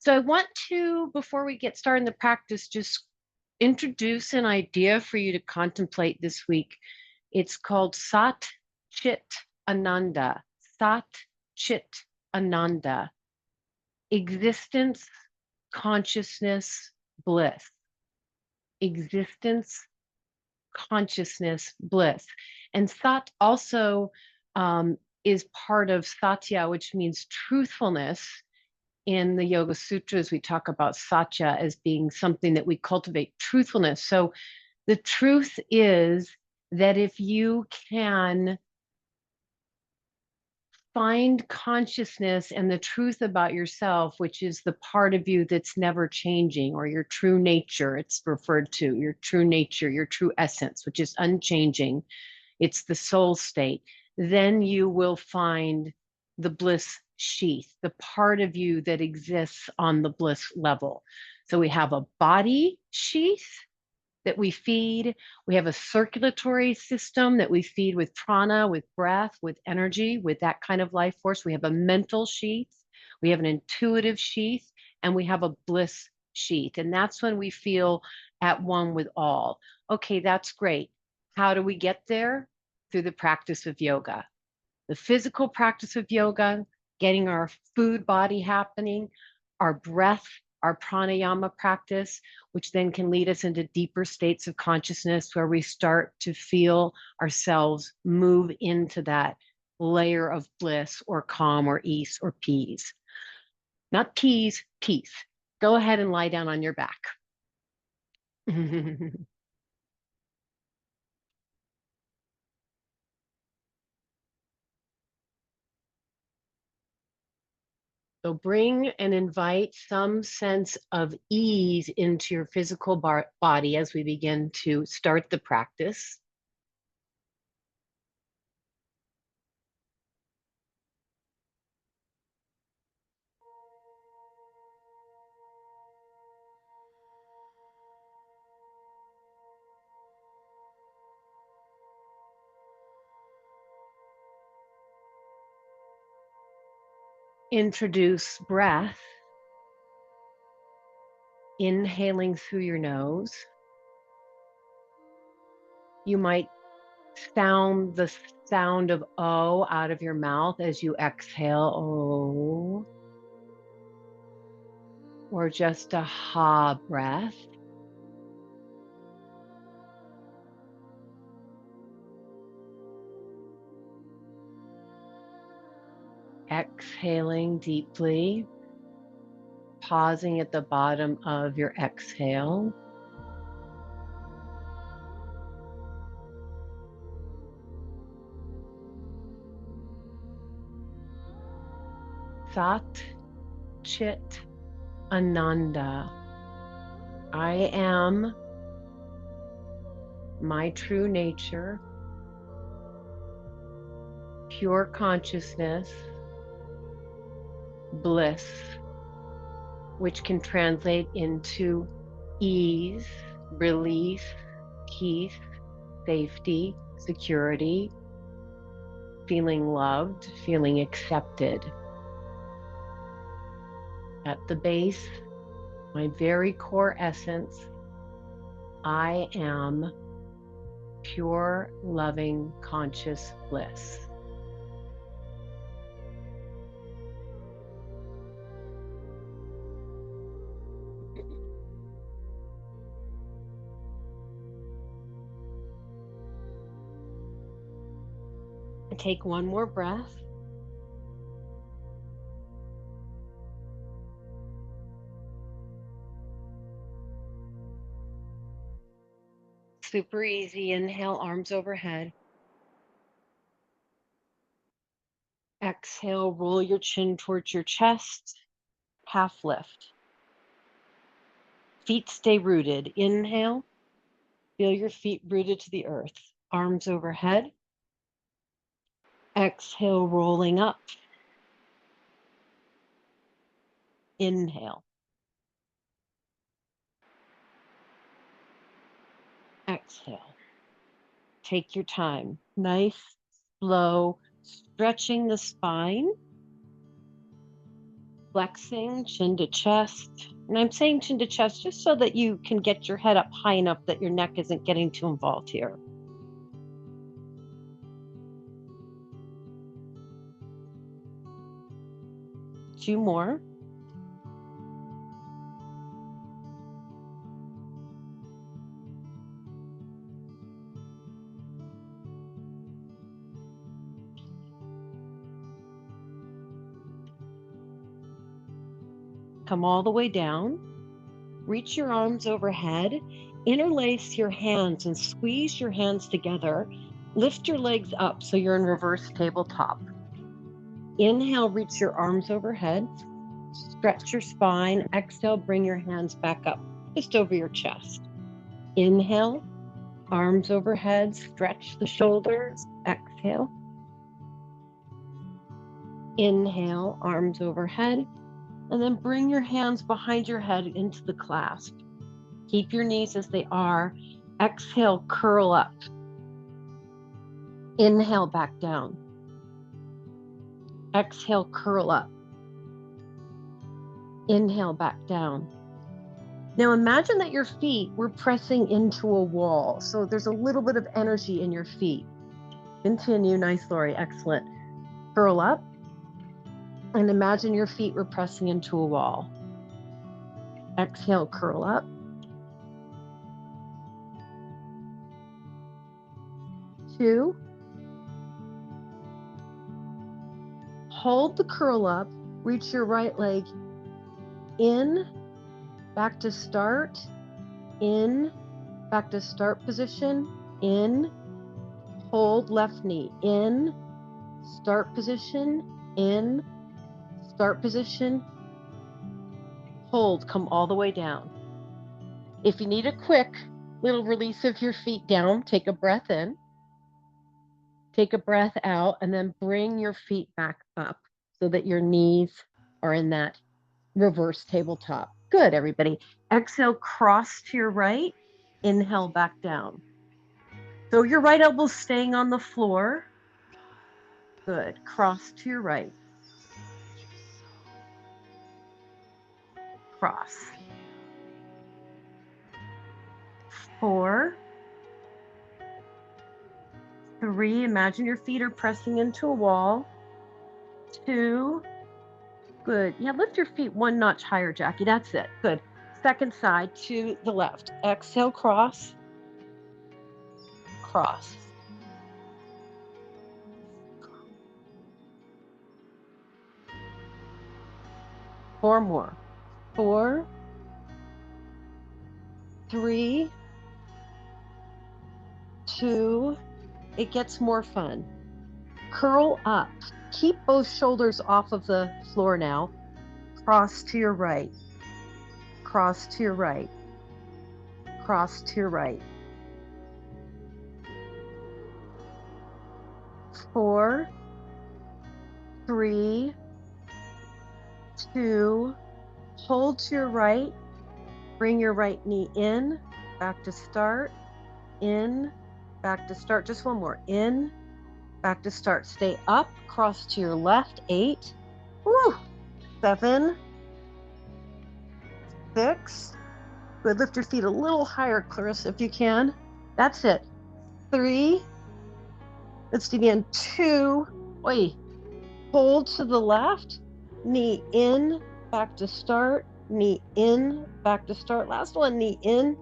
So I want to, before we get started in the practice, just introduce an idea for you to contemplate this week. It's called Sat Chit Ananda. Sat Chit Ananda. Existence, consciousness, bliss. Existence, consciousness, bliss. And Sat also is part of Satya, which means truthfulness. In the Yoga Sutras, we talk about satya as being something that we cultivate truthfulness. So the truth is that if you can find consciousness and the truth about yourself, which is the part of you that's never changing, or your true nature, it's referred to, your true nature, your true essence, which is unchanging, it's the soul state, then you will find the bliss sheath, the part of you that exists on the bliss level. So we have a body sheath that we feed. We have a circulatory system that we feed with prana, with breath, with energy, with that kind of life force. We have a mental sheath. We have an intuitive sheath, and we have a bliss sheath. And that's when we feel at one with all. Okay, that's great. How do we get there? Through the practice of yoga. The physical practice of yoga, getting our food body happening, our breath, our pranayama practice, which then can lead us into deeper states of consciousness where we start to feel ourselves move into that layer of bliss or calm or ease or peace. Not peace, peace. Go ahead and lie down on your back. So bring and invite some sense of ease into your physical body as we begin to start the practice. Introduce breath, inhaling through your nose. You might sound the sound of O out of your mouth as you exhale, O, or just a ha breath. Exhaling deeply, pausing at the bottom of your exhale. Sat Chit Ananda. I am my true nature, pure consciousness, bliss, which can translate into ease, release, peace, safety, security, feeling loved, feeling accepted. At the base, my very core essence, I am pure, loving, conscious bliss. Take one more breath. Super easy. Inhale, arms overhead. Exhale, roll your chin towards your chest, half lift. Feet stay rooted. Inhale, feel your feet rooted to the earth. Arms overhead. Exhale, rolling up. Inhale. Exhale. Take your time. Nice, slow, stretching the spine. flexing, chin to chest. And I'm saying chin to chest just so that you can get your head up high enough that your neck isn't getting too involved here. Two more. Come all the way down. Reach your arms overhead. Interlace your hands and squeeze your hands together. Lift your legs up so you're in reverse tabletop. Inhale, reach your arms overhead. Stretch your spine. Exhale, bring your hands back up just over your chest. Inhale, arms overhead. Stretch the shoulders. Exhale. Inhale, arms overhead. And then bring your hands behind your head into the clasp. Keep your knees as they are. Exhale, curl up. Inhale, back down. Exhale, curl up. Inhale, back down. Now imagine that your feet were pressing into a wall. So there's a little bit of energy in your feet. Continue. Nice, Lori. Excellent. Curl up. And imagine your feet were pressing into a wall. Exhale, curl up. Two. Hold the curl up. Reach your right leg in, back to start, in, back to start position, in, hold left knee, in, start position, in, start position, hold, come all the way down. If you need a quick little release of your feet down, take a breath in, take a breath out, and then bring your feet back up so that your knees are in that reverse tabletop. Good, everybody. Exhale, cross to your right, inhale back down. So your right elbow's staying on the floor. Good, cross to your right. Cross. 4, 3, imagine your feet are pressing into a wall. 2, good. Yeah, lift your feet one notch higher, Jackie. That's it. Good. Second side to the left. Exhale, cross. Cross. Four more. 4, 3, 2, it gets more fun. Curl up. Keep both shoulders off of the floor now. Cross to your right. Cross to your right. Cross to your right. 4, 3, 2, hold to your right. Bring your right knee in, back to start, in, back to start. Just one more. In, back to start. Stay up, cross to your left. 8, 7, 6. Good. Lift your feet a little higher, Clarissa, if you can. That's it. 3. Let's do again. 2. Wait. Hold to the left. Knee in, back to start. Knee in, back to start. Last one. Knee in,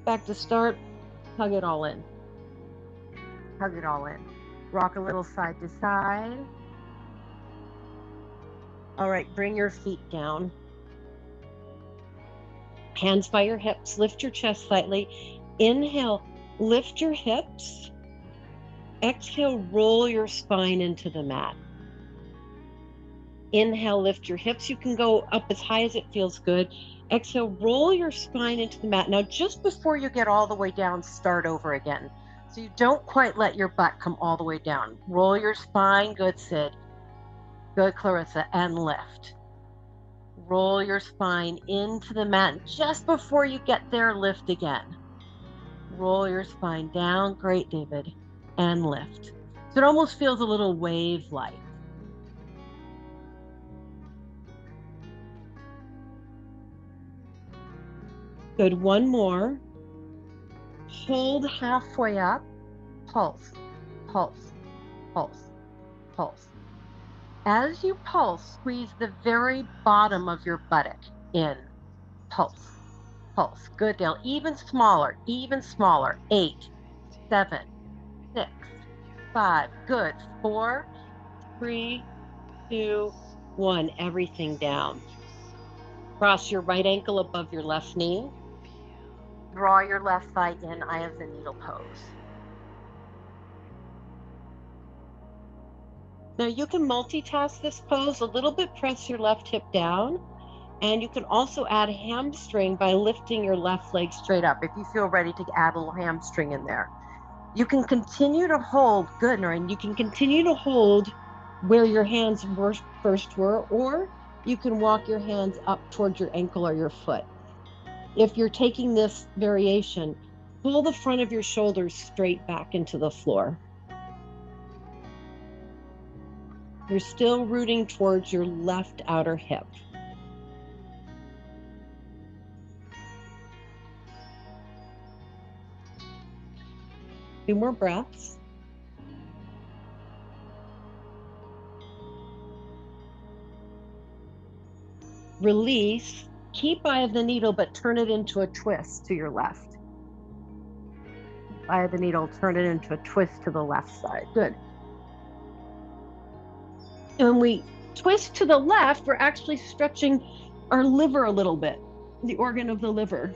back to start. Hug it all in. Hug it all in. Rock a little side to side. All right, bring your feet down. Hands by your hips. Lift your chest slightly. Inhale, lift your hips. Exhale, roll your spine into the mat. Inhale, lift your hips. You can go up as high as it feels good. Exhale, roll your spine into the mat. Now, just before you get all the way down, start over again. So you don't quite let your butt come all the way down. Roll your spine. Good, Sid. Good, Clarissa. And lift. Roll your spine into the mat. Just before you get there, lift again. Roll your spine down. Great, David. And lift. So it almost feels a little wave-like. Good. One more. Hold halfway up. Pulse, pulse, pulse, pulse. As you pulse, squeeze the very bottom of your buttock in. Pulse, pulse. Good, Dale. Even smaller, even smaller. 8, 7, 6, 5. Good. 4, 3, 2, 1. Everything down. Cross your right ankle above your left knee. Draw your left thigh in, eye of the needle pose. Now you can multitask this pose. A little bit press your left hip down, and you can also add hamstring by lifting your left leg straight up if you feel ready to add a little hamstring in there. You can continue to hold, good, Noreen, you can continue to hold where your hands first were, or you can walk your hands up towards your ankle or your foot. If you're taking this variation, pull the front of your shoulders straight back into the floor. You're still rooting towards your left outer hip. Two more breaths. Release. Keep eye of the needle, but turn it into a twist to your left. Eye of the needle, turn it into a twist to the left side. Good. And when we twist to the left, we're actually stretching our liver a little bit, the organ of the liver.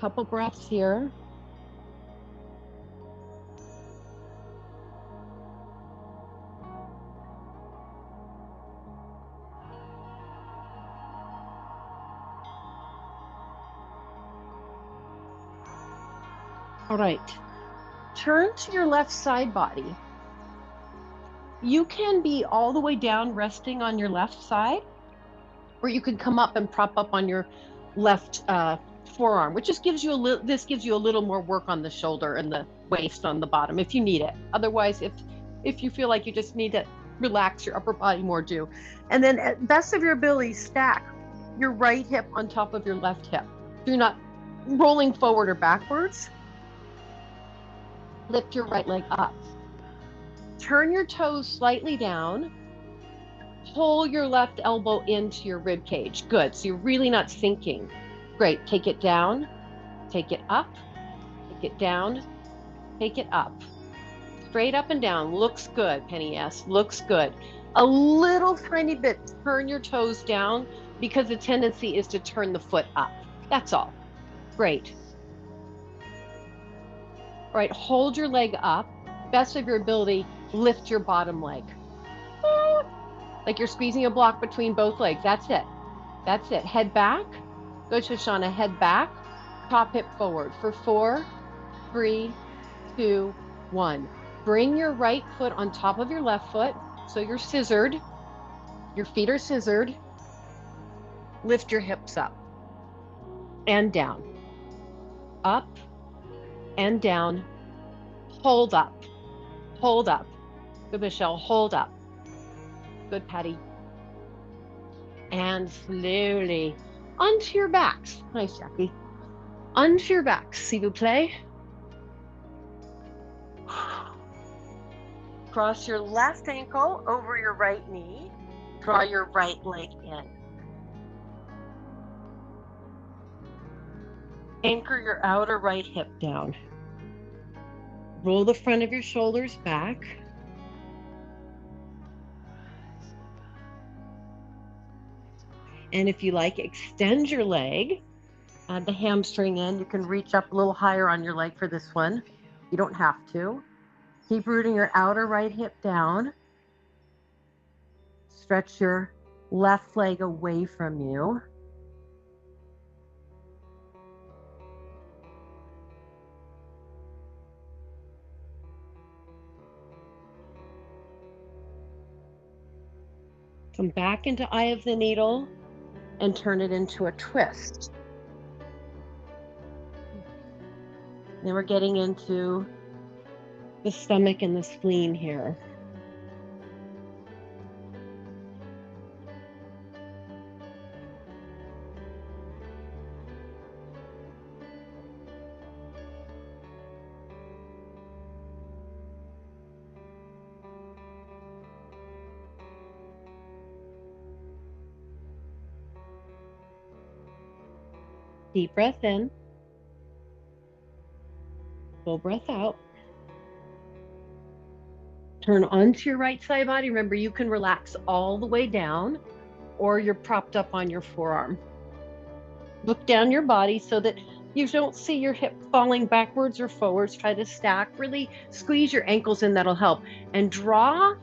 Couple breaths here. All right. Turn to your left side body. You can be all the way down resting on your left side, or you can come up and prop up on your left forearm, which just gives you a little more work on the shoulder and the waist on the bottom if you need it. Otherwise, if you feel like you just need to relax your upper body more, do. And then at best of your ability, stack your right hip on top of your left hip. So you're not rolling forward or backwards. Lift your right leg up. Turn your toes slightly down. Pull your left elbow into your rib cage. Good. So you're really not sinking. Great. Take it down. Take it up. Take it down. Take it up. Straight up and down. Looks good, Penny S. Looks good. A little tiny bit. Turn your toes down because the tendency is to turn the foot up. That's all. Great. All right. Hold your leg up. Best of your ability, lift your bottom leg. Like you're squeezing a block between both legs. That's it. That's it. Head back. Good, Shoshana. Head back. Top hip forward for 4, 3, 2, 1. Bring your right foot on top of your left foot. So you're scissored. Your feet are scissored. Lift your hips up and down. Up and down. Hold up. Hold up. Good, Michelle. Hold up. Good, Patty. And slowly onto your backs. Nice, Jackie. Onto your backs, s'il vous plaît. Cross your left ankle over your right knee. Draw your right leg in. Anchor your outer right hip down. Roll the front of your shoulders back. And if you like, extend your leg. Add the hamstring in. You can reach up a little higher on your leg for this one. You don't have to. Keep rooting your outer right hip down. Stretch your left leg away from you. Come back into eye of the needle and turn it into a twist. Then we're getting into the stomach and the spleen here. Deep breath in. Full breath out. Turn onto your right side body. Remember, you can relax all the way down, or you're propped up on your forearm. Look down your body so that you don't see your hip falling backwards or forwards. Try to stack. Really squeeze your ankles in. That'll help. And draw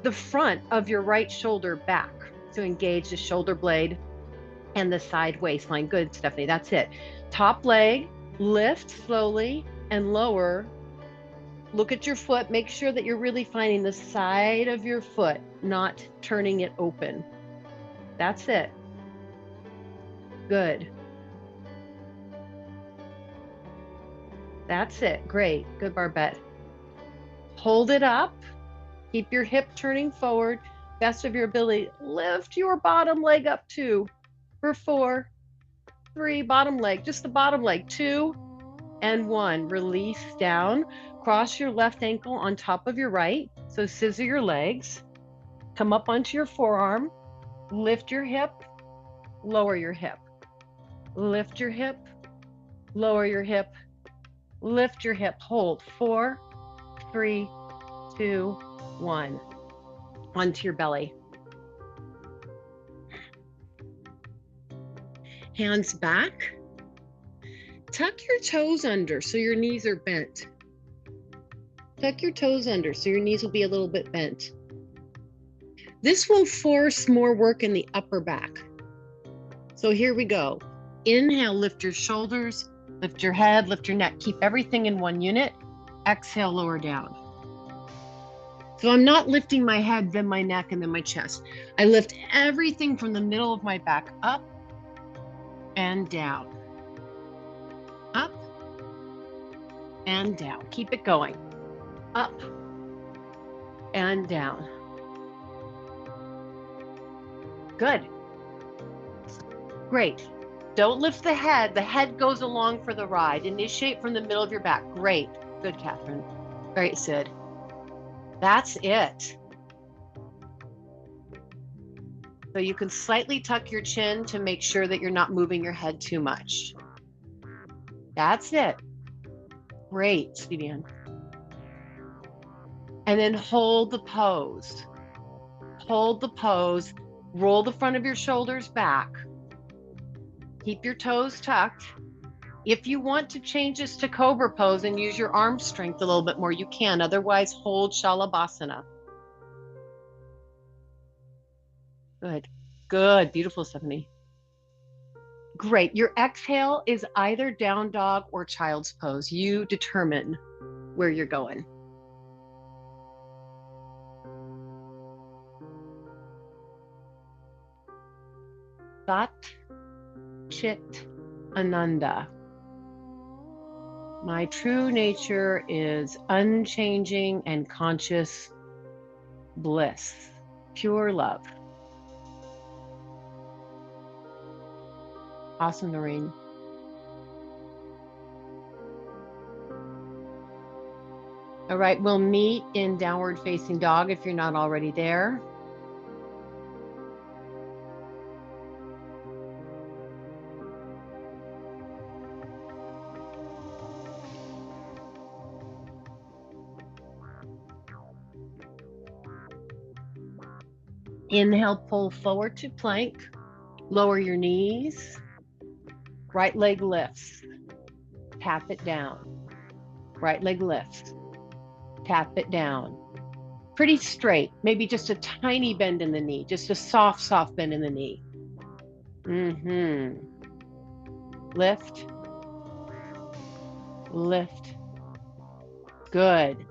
the front of your right shoulder back to engage the shoulder blade and the side waistline. Good, Stephanie. That's it. Top leg, lift slowly and lower. Look at your foot. Make sure that you're really finding the side of your foot, not turning it open. That's it. Good. That's it. Great. Good, Barbette. Hold it up. Keep your hip turning forward. Best of your ability. Lift your bottom leg up 2 for 4, 3, bottom leg, just the bottom leg, 2 and 1. Release down. Cross your left ankle on top of your right. So scissor your legs. Come up onto your forearm. Lift your hip. Lower your hip. Lift your hip. Lower your hip. Lift your hip. Hold. 4, 3, 2, 1. Onto your belly. Hands back. Tuck your toes under so your knees are bent. Tuck your toes under so your knees will be a little bit bent. This will force more work in the upper back. So here we go. Inhale, lift your shoulders, lift your head, lift your neck. Keep everything in one unit. Exhale, lower down. So I'm not lifting my head, then my neck, and then my chest. I lift everything from the middle of my back up and down. Up and down. Keep it going. Up and down. Good. Great. Don't lift the head. The head goes along for the ride. Initiate from the middle of your back. Great. Good, Catherine. Great, Sid. That's it. So you can slightly tuck your chin to make sure that you're not moving your head too much. That's it. Great, Vivian. And then hold the pose. Hold the pose. Roll the front of your shoulders back. Keep your toes tucked. If you want to change this to cobra pose and use your arm strength a little bit more, you can. Otherwise, hold Shalabhasana. Good. Good. Beautiful, Stephanie. Great. Your exhale is either down dog or child's pose. You determine where you're going. Sat Chit Ananda. My true nature is unchanging and conscious bliss, pure love. Awesome, Noreen. All right, we'll meet in downward facing dog if you're not already there. Inhale, pull forward to plank. Lower your knees. Right leg lifts. Tap it down. Right leg lifts. Tap it down. Pretty straight. Maybe just a tiny bend in the knee. Just a soft, soft bend in the knee. Lift. Lift. Good.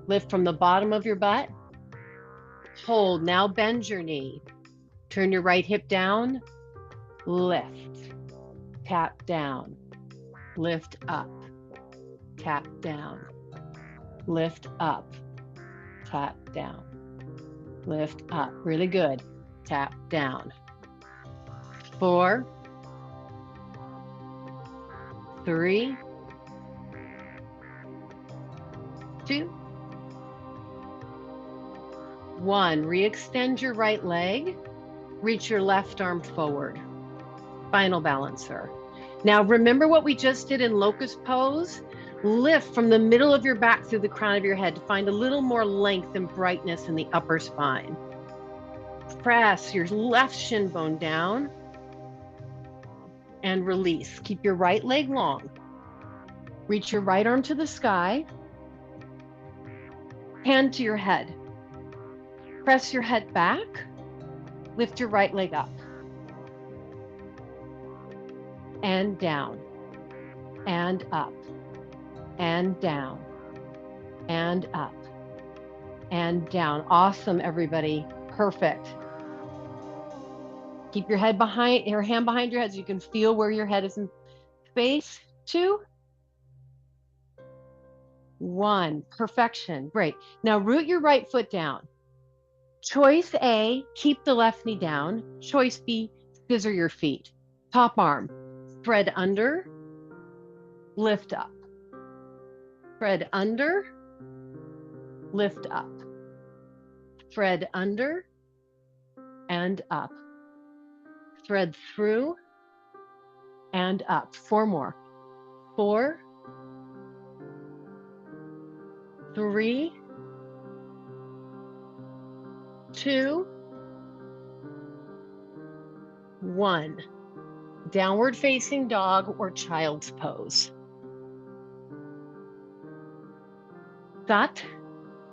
Lift from the bottom of your butt. Hold. Now bend your knee. Turn your right hip down. Lift. Tap down. Lift up. Tap down. Lift up. Tap down. Lift up. Really good. Tap down. 4, 3, 2, 1. Re-extend your right leg. Reach your left arm forward. Final balancer. Now remember what we just did in locust pose? Lift from the middle of your back through the crown of your head to find a little more length and brightness in the upper spine. Press your left shin bone down and release. Keep your right leg long. Reach your right arm to the sky. Hand to your head. Press your head back. Lift your right leg up. And down. And up. And down. And up. And down. Awesome, everybody. Perfect. Keep your head behind, your hand behind your head so you can feel where your head is in space. 2, 1. Perfection. Great. Now root your right foot down. Choice A, keep the left knee down. Choice B, scissor your feet. Top arm, thread under, lift up. Thread under, lift up. Thread under and up. Thread through and up. 4 more. 4, 3, 2, 1. Downward facing dog or child's pose. Sat.